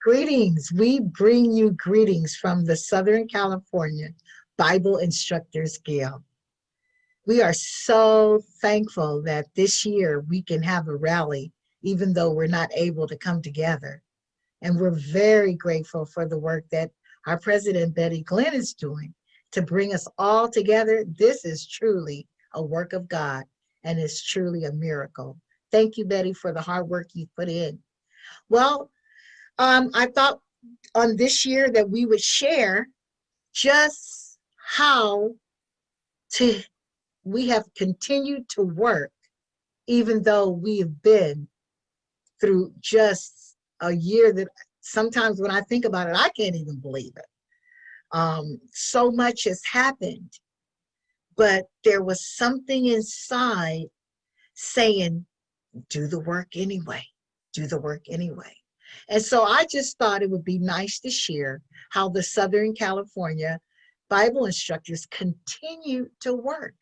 Greetings. We bring you greetings from the Southern California Bible Instructors Guild. We are so thankful that this year we can have a rally, even though we're not able to come together. And we're very grateful for the work that our president, Betty Glenn, is doing to bring us all together. This is truly a work of God and it's truly a miracle. Thank you, Betty, for the hard work you put in. Well, I thought on this year that we would share just how to we have continued to work even though we have been through just a year that sometimes when I think about it, I can't even believe it. So much has happened, but there was something inside saying, do the work anyway, do the work anyway. And so I just thought it would be nice to share how the Southern California Bible instructors continue to work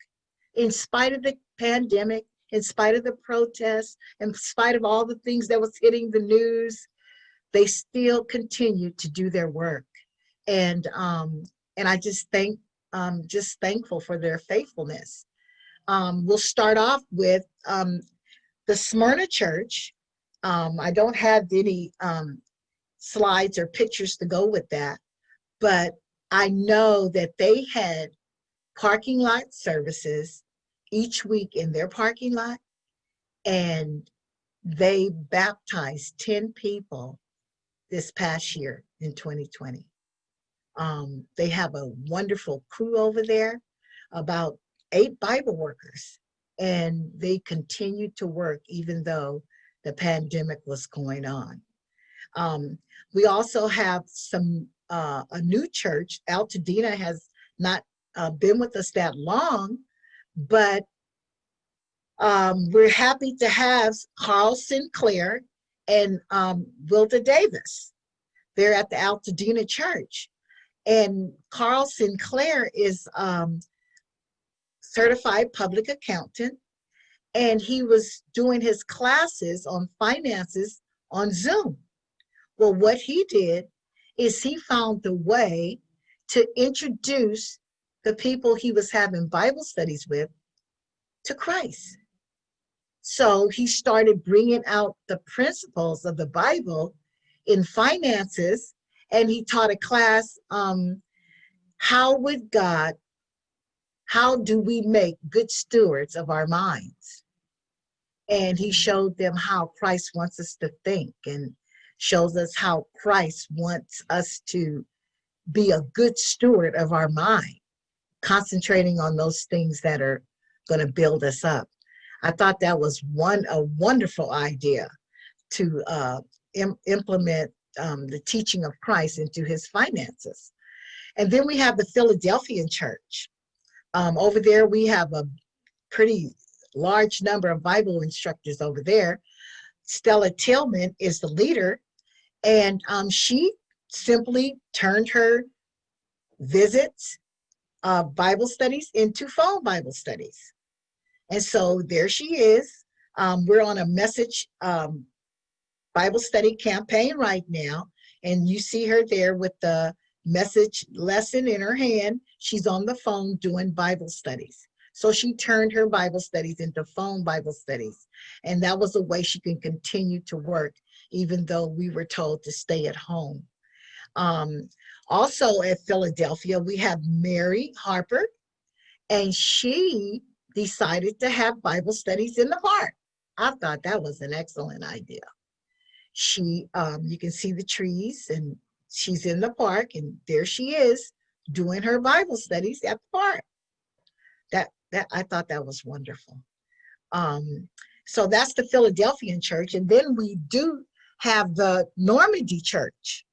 in spite of the pandemic, in spite of the protests, in spite of all the things that was hitting the news. They still continue to do their work. And I just thankful for their faithfulness. We'll start off with the Smyrna Church. I don't have any slides or pictures to go with that, but I know that they had parking lot services each week in their parking lot, and they baptized 10 people this past year in 2020. They have a wonderful crew over there, about 8 Bible workers, and they continued to work even though the pandemic was going on. We also have a new church. Altadena has not been with us that long, but we're happy to have Carl Sinclair and Wilda Davis. They're at the Altadena Church. And Carl Sinclair is certified public accountant, and he was doing his classes on finances on Zoom. Well, what he did is he found the way to introduce the people he was having Bible studies with to Christ. So he started bringing out the principles of the Bible in finances, and he taught a class, how do we make good stewards of our minds? And he showed them how Christ wants us to think, and shows us how Christ wants us to be a good steward of our mind, concentrating on those things that are going to build us up. I thought that was a wonderful idea to implement the teaching of Christ into his finances. And then we have the Philadelphian Church. Over there, we have a pretty large number of Bible instructors over there. Stella Tillman is the leader, and she simply turned her visits, Bible studies into phone Bible studies. And so there she is. We're on a message Bible study campaign right now, and you see her there with the message lesson in her hand. She's on the phone doing Bible studies. So she turned her Bible studies into phone Bible studies. And that was a way she can continue to work, even though we were told to stay at home. Also at Philadelphia, we have Mary Harper, and she decided to have Bible studies in the park. I thought that was an excellent idea. You can see the trees, and she's in the park, and there she is doing her Bible studies at the park. That I thought that was wonderful. So that's the Philadelphian Church, and then we do have the Normandy Church.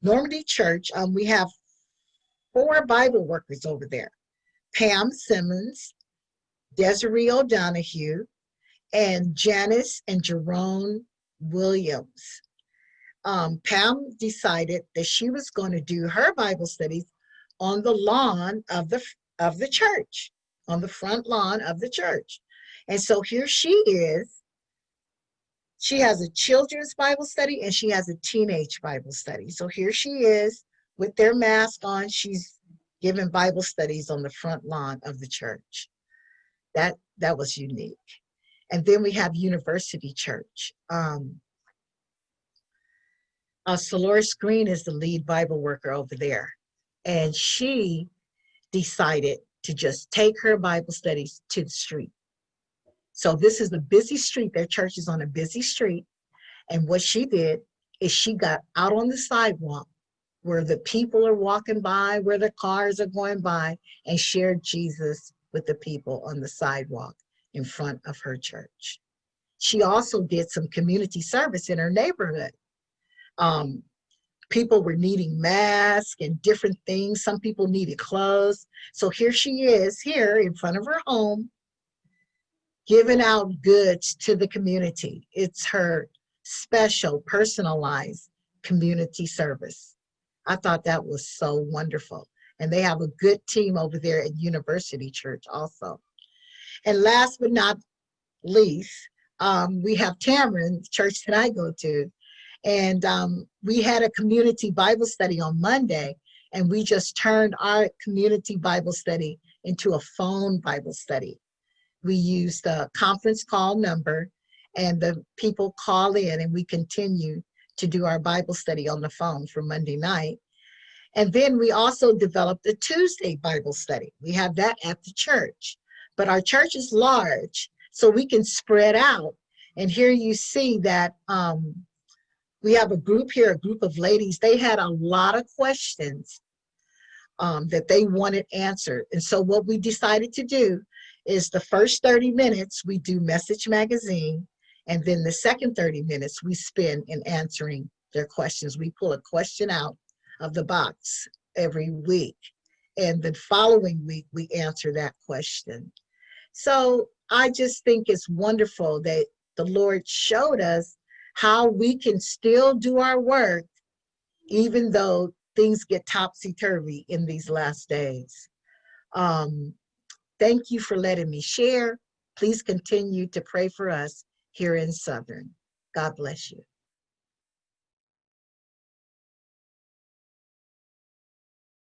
Normandy Church, we have 4 Bible workers over there: Pam Simmons, Desiree O'Donohue, and Janice and Jerome Williams. Pam decided that she was going to do her Bible studies on the lawn of the church, on the front lawn of the church. And so here she is. She has a children's Bible study and she has a teenage Bible study. So here she is with their mask on. She's giving Bible studies on the front lawn of the church. That was unique. And then we have University Church. Solores Green is the lead Bible worker over there. And she decided to just take her Bible studies to the street. So this is a busy street. Their church is on a busy street. And what she did is she got out on the sidewalk where the people are walking by, where the cars are going by, and shared Jesus with the people on the sidewalk in front of her church. She also did some community service in her neighborhood. People were needing masks and different things. Some people needed clothes. So here she is here in front of her home, giving out goods to the community. It's her special, personalized community service. I thought that was so wonderful. And they have a good team over there at University Church also. And last but not least, we have Tamron, the church that I go to. And we had a community Bible study on Monday, and we just turned our community Bible study into a phone Bible study. We used a conference call number, and the people call in, and we continue to do our Bible study on the phone for Monday night. And then we also developed a Tuesday Bible study. We have that at the church, but our church is large, so we can spread out. And here you see that we have a group here, a group of ladies. They had a lot of questions that they wanted answered. And so what we decided to do is the first 30 minutes, we do Message Magazine. And then the second 30 minutes we spend in answering their questions. We pull a question out of the box every week. And the following week, we answer that question. So I just think it's wonderful that the Lord showed us how we can still do our work, even though things get topsy-turvy in these last days. Thank you for letting me share. Please continue to pray for us here in Southern. God bless you.